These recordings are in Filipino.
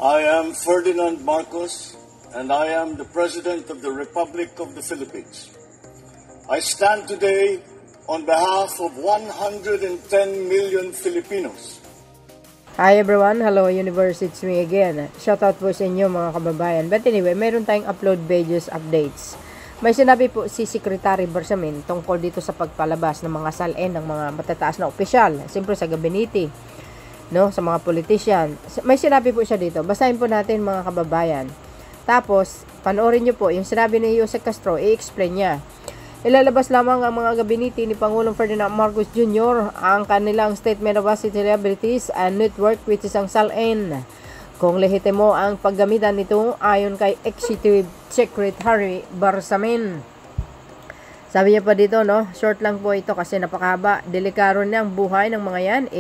I am Ferdinand Marcos, and I am the President of the Republic of the Philippines. I stand today on behalf of 110 million Filipinos. Hi everyone, hello universe, it's me again. Shoutout po sa inyo mga kababayan. But anyway, meron tayong upload pages updates. May sinabi po si Secretary Bersamin tungkol dito sa pagpalabas ng mga SALN ng mga matataas na opisyal, siyempre sa gabinete, no, sa mga politician. May sinabi po siya dito. Basahin po natin mga kababayan. Tapos, panoorin niyo po yung sinabi ni Jose Castro, i-explain niya. Ilalabas lamang ang mga gabinete ni Pangulong Ferdinand Marcos Jr. ang kanilang Statement of Asset Liabilities and Network, which is ang SALN. Kung lehitimo ang paggamitan nito ayon kay Executive Secretary Bersamin. Sabi niya pa dito, no, short lang po ito kasi napakahaba. Delikado na ang buhay ng mga yan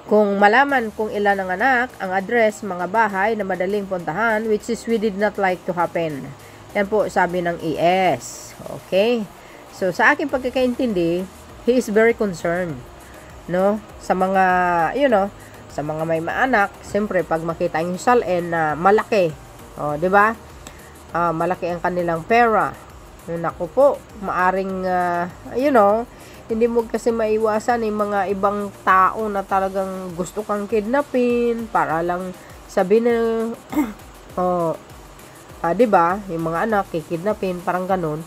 Kung malaman kung ilan ang anak, ang address, mga bahay na madaling puntahan, which is we did not like to happen. Yan po sabi ng ES. Okay? So, sa aking pagkakaintindi, he is very concerned. No? Sa mga, sa mga may maanak, siyempre, pag makita yung SALN na malaki, di ba? Malaki ang kanilang pera. Naku po, maaring, hindi mo kasi maiwasan yung mga ibang tao na talagang gusto kang kidnapin para lang sabihin na, di ba? Yung mga anak, kikidnapin, parang ganun.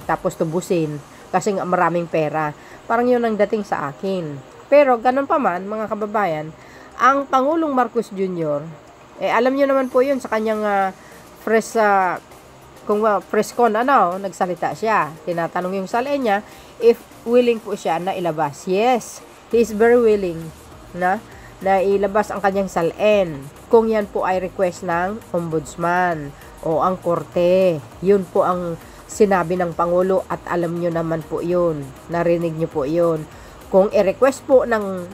Tapos tubusin kasi nga maraming pera. Parang yun ang dating sa akin. Pero ganun pa man, mga kababayan, ang Pangulong Marcos Jr., alam nyo naman po yun sa kanyang press con, nagsalita siya. Tinatanong yung SALN niya if willing po siya na ilabas. Yes, he is very willing na ilabas ang kanyang SALN kung yan po ay request ng ombudsman o ang korte. Yun po ang sinabi ng Pangulo at alam nyo naman po yun. Narinig nyo po yun. Kung i-request po ng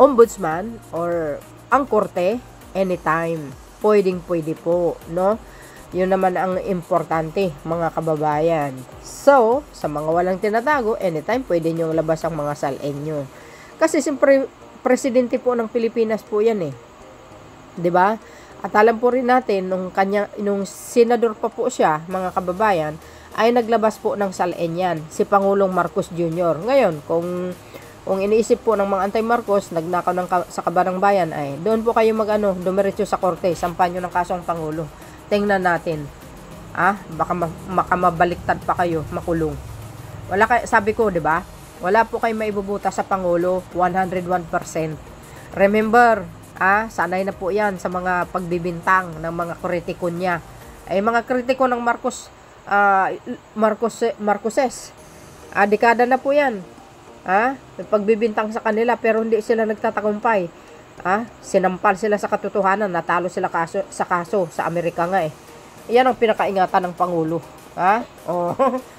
ombudsman or ang korte, anytime. Pwede po, no? Yun naman ang importante, mga kababayan. So, sa mga walang tinatago, anytime pwede nyo labas ang mga SALN nyo. Kasi siyempre, presidente po ng Pilipinas po yan 'Di ba? At alam po rin natin, nung senador pa po siya, mga kababayan, ay naglabas po ng SALN yan, si Pangulong Marcos Jr. Ngayon, kung iniisip po ng mga anti-Marcos, nagnakaw sa Kabanang Bayan, ay doon po kayo dumiretso sa korte, sampan nyo ng kasong Pangulo. Tingnan natin. Baka mabaliktad pa kayo, makulong. Sabi ko, 'di ba? Wala po kayo maibubuta sa Pangulo, 101%. Remember, sanay na po 'yan sa mga pagbibintang ng mga kritiko niya. Ay mga kritiko ng Marcoses. Dekada na po 'yan. Pagbibintang sa kanila pero hindi sila nagtatagumpay. Sinampal sila sa katotohanan, natalo sila sa kaso sa Amerika nga Yan ang pinakaingatan ng Pangulo.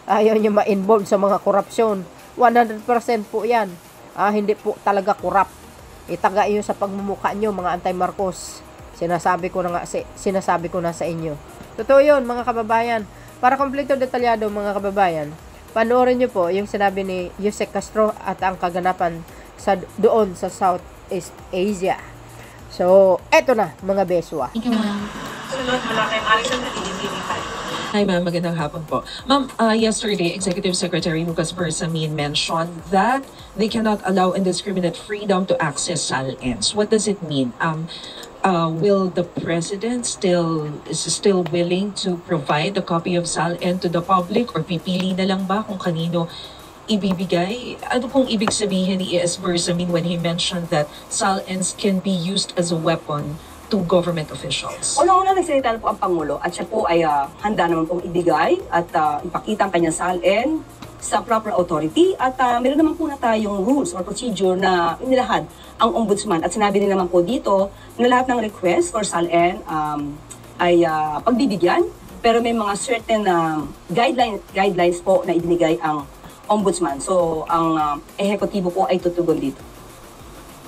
Ayaw niyo ma-involve sa mga korupsyon. 100% po yan. Hindi po talaga korap. Itaga yun sa pagmumukha nyo, mga anti-Marcos. Sinasabi ko na sa inyo. Totoo yun, mga kababayan. Para kompleto detalyado, mga kababayan, panoorin nyo po yung sinabi ni Jose Castro at ang kaganapan doon sa Southeast Asia. So, eto na, mga beswa. Thank you, ma'am. Sunod, wala kayong Alison na Hi, ma'am. Magandang hapon po. Ma'am, yesterday, Executive Secretary Lucas Bersamin mentioned that they cannot allow indiscriminate freedom to access SALNs. What does it mean? Will the President is still willing to provide a copy of SALN to the public or pipili na lang ba kung kanino ibibigay? Ano pong ibig sabihin ni E.S. Bersamin when he mentioned that SALNs can be used as a weapon to government officials? Una-una nagsalita po ang Pangulo at siya po ay handa naman pong ibigay at ipakita ang kanyang SALN sa proper authority at meron naman po na tayong rules or procedure na inilahad ang ombudsman at sinabi din naman po dito na lahat ng request for SALN ay pagbibigyan pero may mga certain guidelines po na ibinigay ang ombudsman. So ang ehekutibo po ay tutugon dito.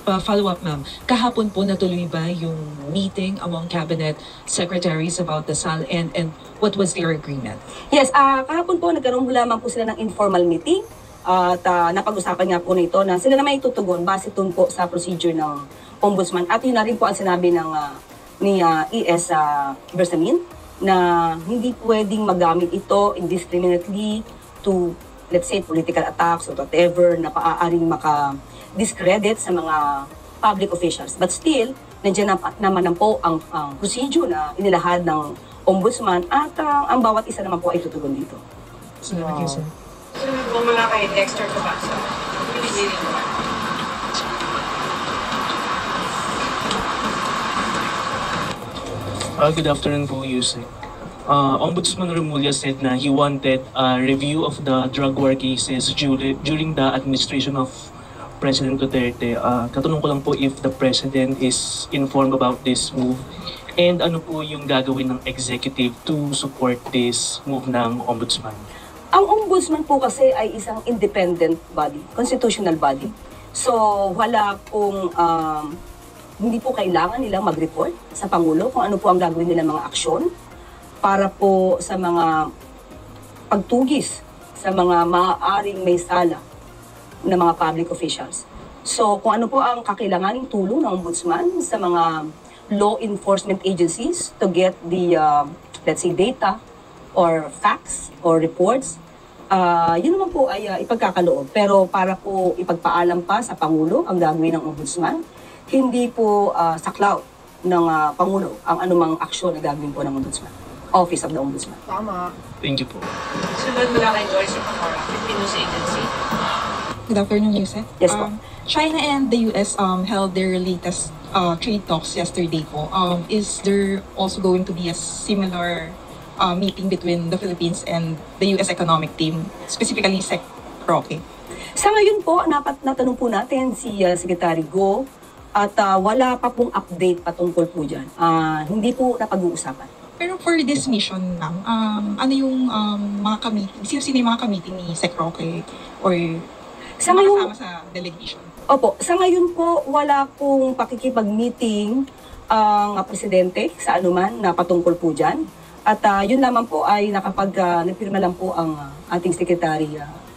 Follow-up, ma'am. Kahapon po natuloy ba yung meeting among cabinet secretaries about the SALN and what was their agreement? Yes, kahapon po nagkaroon lamang po sila ng informal meeting at napag-usapan nga po nito na sila na may tutugon base dun po sa procedure ng ombudsman. At yun na rin po ang sinabi ng ni ES Bersamin na hindi pwedeng magamit ito indiscriminately to, let's say, political attacks or whatever na paaaring maka-discredit sa mga public officials. But still, nandiyan naman po ang procedure na inilahad ng ombudsman at ang bawat isa naman po ay tutugon dito. Salamat you, sir. Sunod po mula kay Dexter Cabasa. Pinigilin mo. Good afternoon po, Yusek. Ombudsman Remulla said na he wanted a review of the drug war cases during the administration of President Duterte. Katanong ko lang po if the President is informed about this move and ano po yung gagawin ng executive to support this move ng Ombudsman. Ang ombudsman po kasi ay isang independent body, constitutional body. So wala pong hindi po kailangan nilang mag-report sa Pangulo kung ano po ang gagawin nilang mga aksyon para po sa mga pagtugis sa mga maaaring may sala ng mga public officials. So kung ano po ang kakailanganing tulong ng ombudsman sa mga law enforcement agencies to get the, let's say, data or facts or reports, yun naman po ay ipagkakaloob. Pero para po ipagpaalam pa sa Pangulo ang gagawin ng ombudsman, hindi po sa cloud ng Pangulo ang anumang aksyon na gagawin po ng Ombudsman, Office of the Ombudsman. Tama. Thank you po. Sunod mula kay Joyce Pacora, Philippine News Agency. Good afternoon, Yusek. Yes, po. China and the US held their latest trade talks yesterday po. Is there also going to be a similar meeting between the Philippines and the US economic team, specifically Sec Roque? Sa ngayon po, natanong po natin si Secretary Go at wala pa pong update patungkol po dyan. Hindi po napag-uusapan. Pero for this mission, ma'am, ano yung mga committee, sino-sino yung mga committee ni Sec Roque or Sa ngayon, kasama sa delegation? Opo, sa ngayon po, wala pong pakikipag-meeting ang presidente sa anuman na patungkol po dyan. At yun lamang po ay nagpirma lang po ang ating Secretary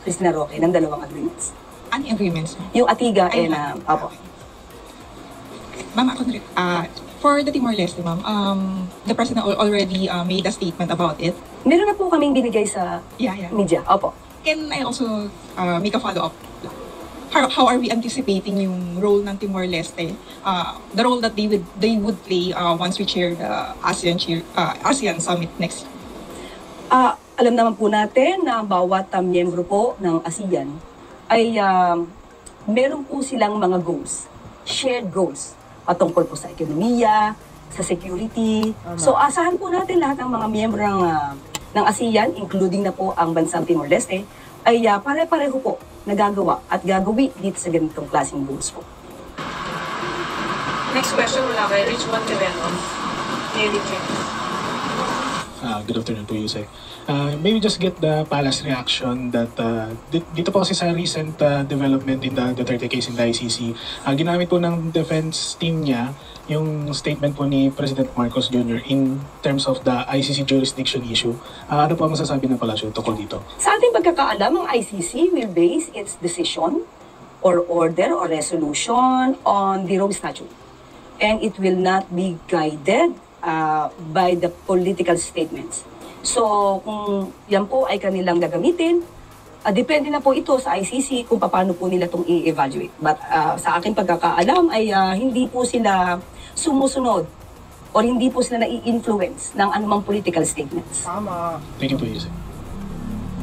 Cristina Roque ng 2 agreements. Ano yung agreements, ma'am? Yung Atiga and Opo. Ma'am, ako na rin, for the Timor-Leste, ma'am, the President already made a statement about it. Meron na po kaming binigay sa Yeah. media. Opo. Can I also make a follow-up? How are we anticipating yung role ng Timor-Leste? The role that they would play once we chair the ASEAN Summit next year? Alam naman po natin na bawat miyembro po ng ASEAN ay meron po silang mga goals, shared goals, patungkol po sa ekonomiya, sa security. So asahan po natin lahat ng mga miyembro ng ASEAN, including na po ang bansang Timor-Leste, ay pare-pareho po nagagawa at gagawi dito sa ganitong klaseng goals po. Next question mula kay Rich Monteveno, Daily Check. Good afternoon po, Yusek. Maybe just get the palace reaction that dito po kasi sa recent development in the Duterte case in the ICC, ginamit po ng defense team niya yung statement po ni President Marcos Jr. in terms of the ICC jurisdiction issue. Ano po ang masasabi ng palasyo tungkol dito? Sa ating pagkakaalam, ang ICC will base its decision or order or resolution on the Rome Statute. And it will not be guided by the political statements. So, kung yan po ay kanilang gagamitin, depende na po ito sa ICC kung paano po nila itong i-evaluate. But sa aking pagkakaalam ay hindi po sila sumusunod or hindi po sila nai-influence ng anumang political statements. Tama. Thank you po, Yusek.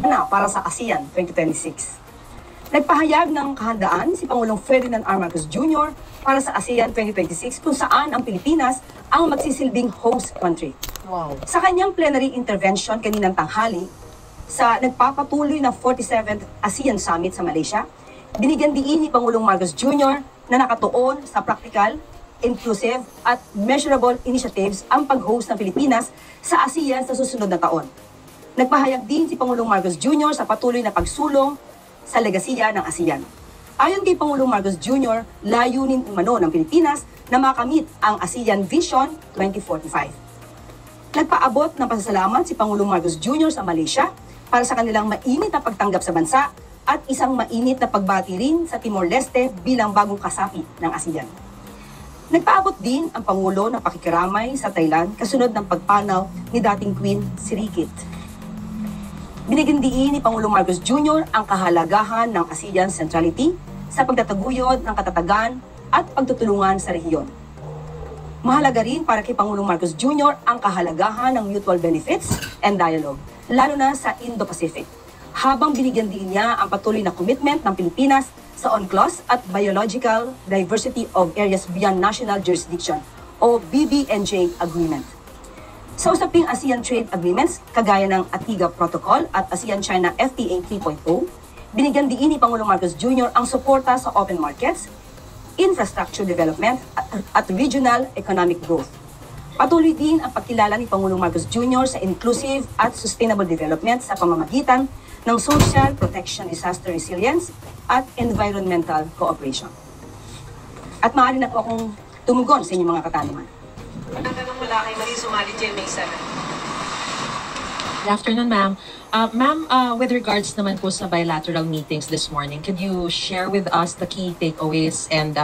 Para sa ASEAN 2026. Nagpahayag ng kahandaan si Pangulong Ferdinand R. Marcos Jr. para sa ASEAN 2026 kung saan ang Pilipinas ang magsisilbing host country. Wow. Sa kanyang plenary intervention kaninang tanghali, sa nagpapatuloy na 47th ASEAN Summit sa Malaysia, binigyan diin ni Pangulong Marcos Jr. na nakatuon sa practical, inclusive at measurable initiatives ang pag-host ng Pilipinas sa ASEAN sa susunod na taon. Nagpahayag din si Pangulong Marcos Jr. sa patuloy na pagsulong sa legasiya ng ASEAN. Ayon kay Pangulong Marcos Jr., layunin umano ng Pilipinas na makamit ang ASEAN Vision 2045. Nagpaabot ng pasasalamat si Pangulong Marcos Jr. sa Malaysia para sa kanilang mainit na pagtanggap sa bansa at isang mainit na pagbati rin sa Timor-Leste bilang bagong kasapi ng ASEAN. Nagpaabot din ang Pangulo ng pakikiramay sa Thailand kasunod ng pagpanaw ni dating Queen Sirikit. Binigyan diin ni Pangulong Marcos Jr. ang kahalagahan ng ASEAN centrality sa pagtataguyod ng katatagan at pagtutulungan sa rehiyon. Mahalaga rin para kay Pangulong Marcos Jr. ang kahalagahan ng mutual benefits and dialogue, lalo na sa Indo-Pacific, habang binigyan din niya ang patuloy na commitment ng Pilipinas sa UNCLOS at Biological Diversity of Areas Beyond National Jurisdiction o BBNJ Agreement. Sa usaping ASEAN Trade Agreements, kagaya ng ATIGA Protocol at ASEAN-China FTA 3.0, binigyan din ni Pangulong Marcos Jr. ang suporta sa open markets, infrastructure development at regional economic growth. Patuloy din ang pagkilala ni Pangulong Marcos Jr. sa inclusive at sustainable development sa pamamagitan ng social protection, disaster resilience, at environmental cooperation. At maaari na po akong tumugon sa inyong mga katanungan. Ang tanong mula kay Marie Sumali, GMA 7. Good afternoon, ma'am. Ma'am, with regards naman po sa bilateral meetings this morning, could you share with us the key takeaways and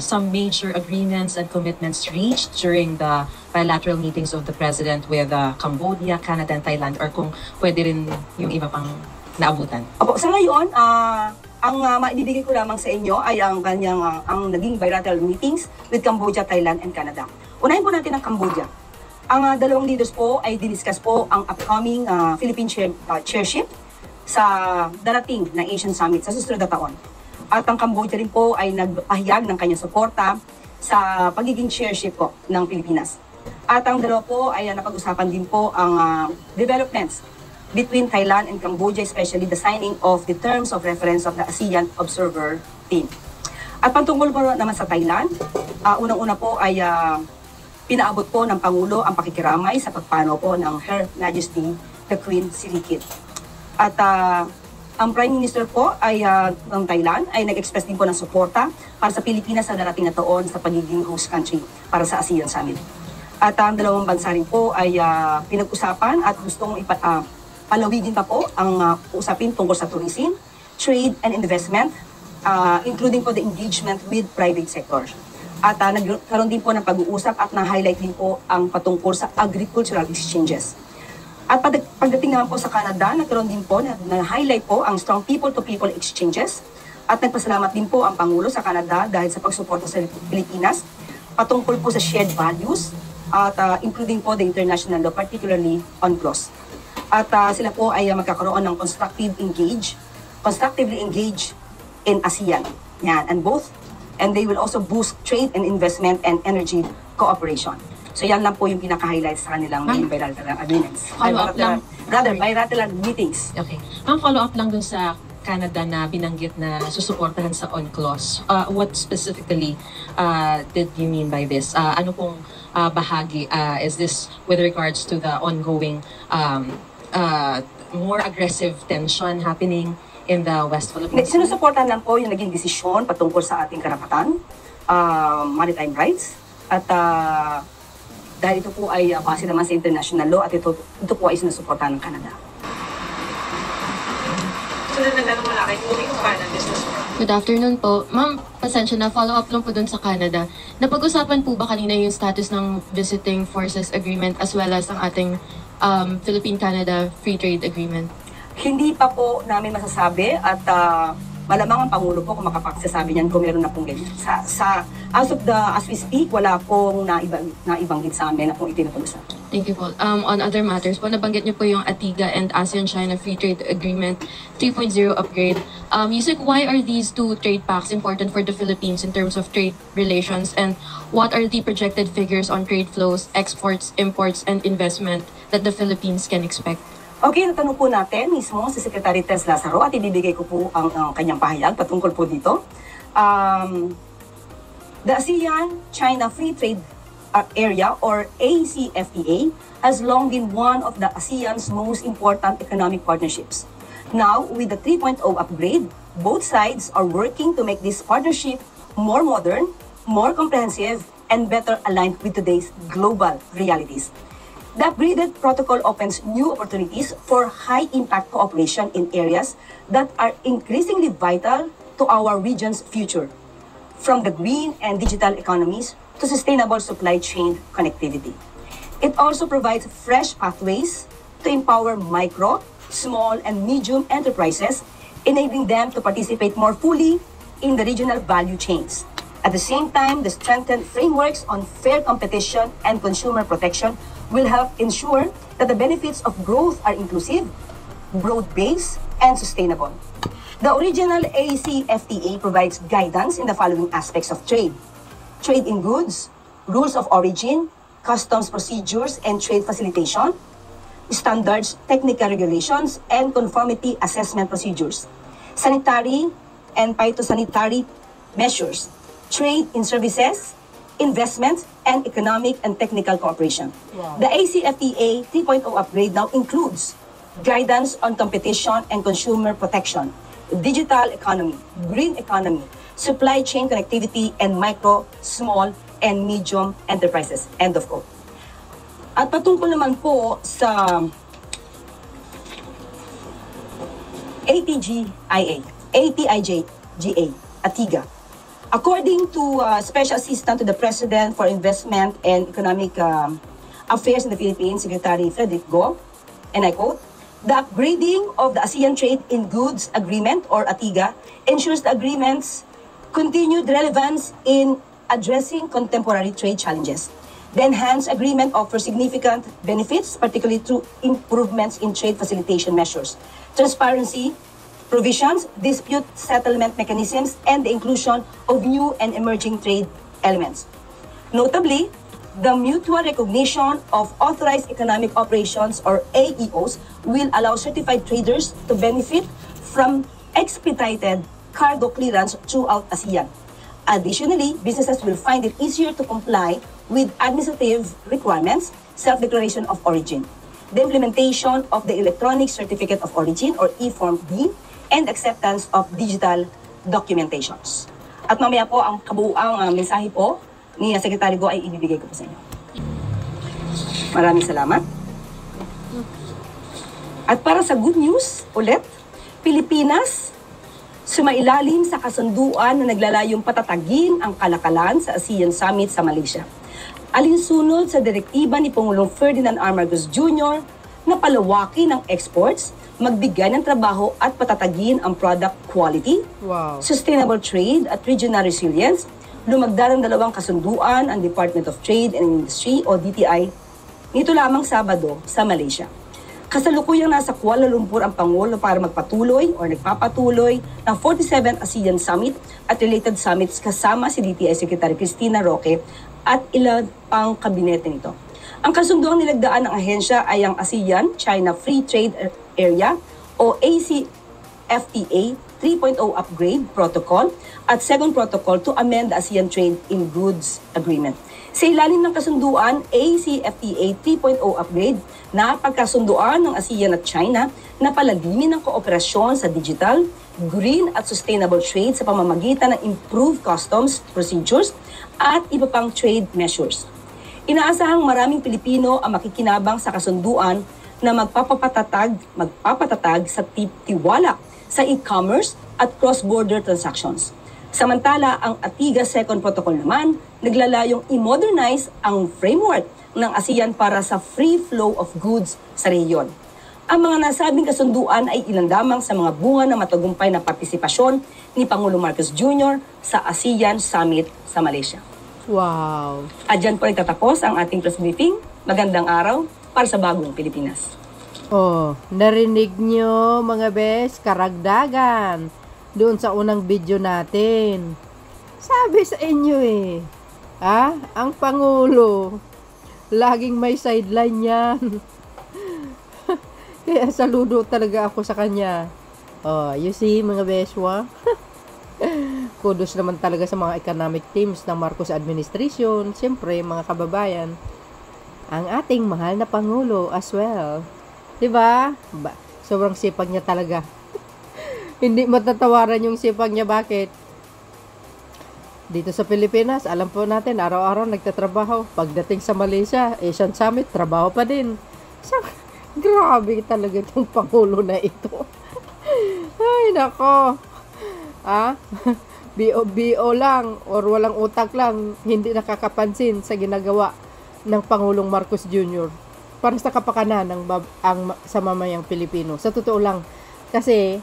some major agreements and commitments reached during the bilateral meetings of the President with Cambodia, Canada, and Thailand, or kung pwede rin yung iba pang naabutan? Opo, sa ngayon, ang maibibigay ko lamang sa inyo ay ang kanyang ang naging bilateral meetings with Cambodia, Thailand, and Canada. Unahin po natin ang Cambodia. Ang dalawang leaders po ay diniscuss po ang upcoming Philippine chairship sa darating na Asian Summit sa susunod na taon. At ang Cambodia rin po ay nagpahayag ng kanyang suporta sa pagiging chairship po ng Pilipinas. At ang dalawa po ay napag-usapan din po ang developments between Thailand and Cambodia, especially the signing of the terms of reference of the ASEAN Observer Team. At patungkol po naman sa Thailand, unang-una po ay pinaabot po ng Pangulo ang pakikiramay sa pagpanaw po ng Her Majesty the Queen Sirikit. At ang Prime Minister po ay ng Thailand ay nag-express din po ng suporta para sa Pilipinas sa darating na taon sa pagiging host country para sa ASEAN Summit. At ang dalawang bansa rin po ay pinag-usapan at gustong palawigin pa po ang usapin tungkol sa tourism, trade and investment, including po the engagement with private sector. At nagkaroon din po ng pag-uusap at na-highlight din po ang patungkol sa agricultural exchanges. At pagdating naman po sa Canada, nagkaroon din po, na-highlight po ang strong people-to-people exchanges. At nagpasalamat din po ang Pangulo sa Canada dahil sa pagsuporta sa Pilipinas patungkol po sa shared values at including po the international law, particularly UNCLOS. At sila po ay magkakaroon ng constructively engage in ASEAN. Yan, and they will also boost trade and investment and energy cooperation. So yan lang po yung pinaka-highlight sa kanilang bilateral agreements. Bilateral meetings. Okay. Ang follow-up lang dun sa Canada na binanggit na susuportahan sa UNCLOS. What specifically did you mean by this? Ano pong bahagi? Is this with regards to the ongoing more aggressive tension happening in the West Philippines? Sinusuportahan lang po yung naging desisyon patungkol sa ating karapatan, maritime rights, at dahil ito po ay base naman sa international law at ito po ay sinusuportahan ng Canada. Sunod na tanong mula kay Uli Kupana, Business World. Good afternoon po. Ma'am, pasensya na, follow-up lang po dun sa Canada. Napag-usapan po ba kanina yung status ng Visiting Forces Agreement as well as ang ating Philippine-Canada Free Trade Agreement? Hindi pa po namin masasabi at malamang ang Pangulo po kung makapagsasabi niyan kung meron na pong ganyan. As we speak, wala pong naibanggit sa amin na pong itinutulsa. Thank you po. On other matters po, nabanggit niyo po yung ATIGA and ASEAN-China Free Trade Agreement 3.0 upgrade. Yusek, why are these two trade pacts important for the Philippines in terms of trade relations, and what are the projected figures on trade flows, exports, imports, and investment that the Philippines can expect? Okay, natanong po natin mismo si Secretary Tess Lazaro at ibibigay ko po ang kanyang pahayag patungkol po dito. The ASEAN-China Free Trade Area or ACFTA has long been one of the ASEAN's most important economic partnerships. Now, with the 3.0 upgrade, both sides are working to make this partnership more modern, more comprehensive, and better aligned with today's global realities. The upgraded protocol opens new opportunities for high-impact cooperation in areas that are increasingly vital to our region's future. from the green and digital economies to sustainable supply chain connectivity. It also provides fresh pathways to empower micro, small, and medium enterprises, enabling them to participate more fully in the regional value chains. At the same time, the strengthened frameworks on fair competition and consumer protection will help ensure that the benefits of growth are inclusive, broad-based, and sustainable. The original ACFTA provides guidance in the following aspects of trade: trade in goods, rules of origin, customs procedures and trade facilitation, standards, technical regulations, and conformity assessment procedures, sanitary and phytosanitary measures, trade in services, investments, and economic and technical cooperation. Wow. The ACFTA 3.0 upgrade now includes guidance on competition and consumer protection, digital economy, green economy, supply chain connectivity, and micro, small, and medium enterprises. End of quote. At patungkol naman po sa ATIGA. According to Special Assistant to the President for Investment and Economic Affairs in the Philippines, Secretary Frederick Go, and I quote, "The upgrading of the ASEAN Trade in Goods Agreement, or ATIGA, ensures the agreement's continued relevance in addressing contemporary trade challenges. The enhanced agreement offers significant benefits, particularly through improvements in trade facilitation measures, transparency provisions, dispute settlement mechanisms, and the inclusion of new and emerging trade elements. Notably, the mutual recognition of authorized economic operations, or AEOs, will allow certified traders to benefit from expedited cargo clearance throughout ASEAN. Additionally, businesses will find it easier to comply with administrative requirements, self-declaration of origin, the implementation of the Electronic Certificate of Origin, or E-Form D, and acceptance of digital documentations." At mamaya po, ang kabuuang mensahe po ni Secretary Go ay ibibigay ko po sa inyo. Maraming salamat. At para sa good news, ulit, Pilipinas, sumailalim sa kasunduan na naglalayong patatagin ang kalakalan sa ASEAN Summit sa Malaysia. Alinsunod sa direktiba ni Pangulong Ferdinand R. Marcos Jr. na palawakin ang exports, magbigay ng trabaho at patatagin ang product quality, sustainable trade at regional resilience, lumagda ng 2 kasunduan ang Department of Trade and Industry, o DTI, nito lamang Sabado sa Malaysia. Kasalukuyang nasa Kuala Lumpur ang Pangulo para nagpapatuloy ng 47th ASEAN Summit at related summits kasama si DTI Secretary Cristina Roque at ilan pang kabinete nito. Ang kasunduang nilagdaan ng ahensya ay ang ASEAN-China Free Trade Area, o ACFTA 3.0 Upgrade Protocol at Second Protocol to amend the ASEAN Trade in Goods Agreement. Sa ilalim ng kasunduan, ACFTA 3.0 Upgrade, napagkasunduan ng ASEAN at China na palalimin ang kooperasyon sa digital, green at sustainable trade sa pamamagitan ng improved customs procedures at iba pang trade measures. Inaasahang maraming Pilipino ang makikinabang sa kasunduan na magpapatatag sa tiwala sa e-commerce at cross-border transactions. Samantala, ang ATIGA Second Protocol naman, naglalayong i-modernize ang framework ng ASEAN para sa free flow of goods sa rehiyon. Ang mga nasabing kasunduan ay ilan lamang sa mga bunga ng matagumpay na partisipasyon ni Pangulong Marcos Jr. sa ASEAN Summit sa Malaysia. Wow! At dyan po nagtatapos ang ating press briefing. Magandang araw para sa bagong Pilipinas. Oh, narinig nyo mga bes, karagdagan doon sa unang video natin. Sabi sa inyo ang Pangulo, laging may sideline yan. Kaya saludo talaga ako sa kanya. Oh, you see mga beswa? Kudos naman talaga sa mga economic teams ng Marcos administration. Siyempre, mga kababayan, ang ating mahal na Pangulo as well. Diba? Sobrang sipag niya talaga. Hindi matatawaran yung sipag niya. Bakit? Dito sa Pilipinas, alam po natin, araw-araw nagtatrabaho. Pagdating sa Malaysia, Asian Summit, trabaho pa din. So, grabe talaga itong Pangulo na ito. Ay, nako. BO lang or walang utak lang, hindi nakakapansin sa ginagawa ng Pangulong Marcos Jr. para sa kapakanan sa mamayang Pilipino. Sa totoo lang, kasi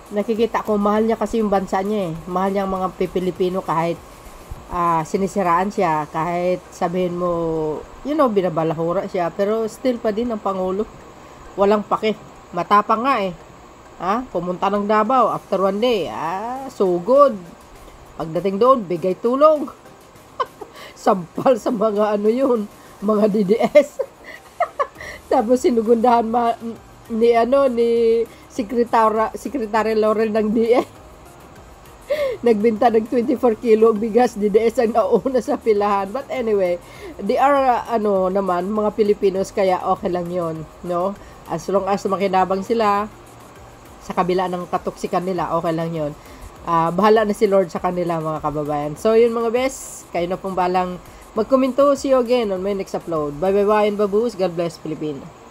nakikita ko, mahal niya kasi yung bansa niya eh. Mahal niya ang mga Pilipino kahit sinisiraan siya, kahit sabihin mo, binabalahura siya, pero still pa din ang Pangulo. Walang pake. Matapang nga eh. Pumunta ng Davao after 1 day. So good. Pagdating doon, bigay tulong. Sampal sa mga mga DDS. Tapos sinugundahan ni Secretary Laurel ng DA. Nagbenta ng 24 kilo bigas, DDS ang nauna sa pilahan. But anyway, they are naman mga Pilipinos, kaya okay lang 'yon, no? As long as makinabang sila sa kabila ng katoksikan nila, okay lang 'yon. Bahala na si Lord sa kanila, mga kababayan. So yun mga best, kayo na pong balang magkomento. See you again on my next upload. Bye bye and babush. God bless Philippines.